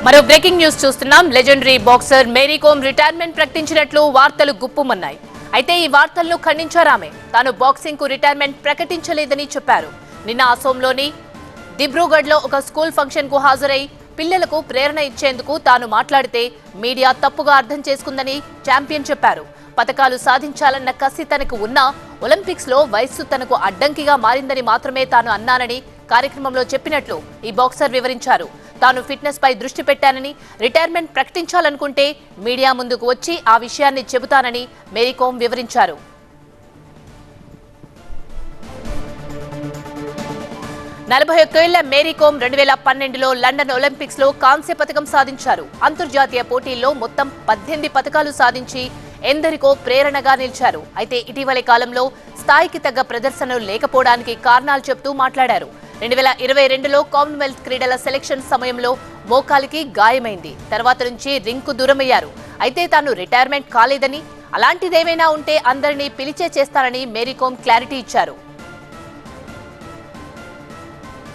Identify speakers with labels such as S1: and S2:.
S1: మరో breaking news చూస్తున్నాం. Legendary boxer Mary Kom retirement ప్రకటించినట్లు వార్తలు గుప్పుమన్నాయి. అయితే ఈ వార్తలను ఖండించారామె. తాను బాక్సింగ్ కు రిటైర్మెంట్ ప్రకటించలేదని చెప్పారు. నిన్న అసోంలోని దిబ్రూగఢ్లో ఒక స్కూల్ ఫంక్షన్ కు హాజరై పిల్లలకు ప్రేరణ ఇచ్చేందుకు తాను మాట్లాడితే మీడియా తప్పుగా అర్థం చేసుకుందని ఛాంపియన్ చెప్పారు. పతకాలు సాధించాలన్న కసి తనకు ఉన్నా ఒలింపిక్స్ లో వయస్సు తనకు అడ్డంకిగా మారిందని మాత్రమే తాను అన్నానని కార్యక్రమంలో చెప్పినట్లు ఈ బాక్సర్ వివరించారు. తాను ఫిట్నెస్ పై దృష్టి పెట్టానని, రిటైర్మెంట్ ప్రకటించాలనుకుంటే మీడియా ముందుకు వచ్చి ఆ విషయాన్ని చెబుతానని మేరీ కోమ్ వివరించారు. 41 ఏళ్ల మేరీ కోమ్ 2012లో లండన్ ఒలింపిక్స్ లో కాంస్య పతకం సాధించారు. అంతర్జాతీయ పోటీల్లో మొత్తం 18 పతకాలు సాధించి ఎందరికో ప్రేరణగా నిలిచారు. అయితే ఇటీవలి కాలంలో స్థాయికి తగ్గ ప్రదర్శనలు లేకపోవడానికి కారణాలు చెప్తూ మాట్లాడారు. 2022లో కామన్వెల్త్ క్రీడల సెలక్షన్ సమయంలో మోకాలికి గాయమైంది. తర్వాత నుంచి రింగ్కు దూరమయ్యారు. అయితే తాను రిటైర్మెంట్ కాలేదని, అలాంటిదేమైనా ఉంటే అందరినీ పిలిచే చేస్తానని మేరీ కోమ్ క్లారిటీ ఇచ్చారు.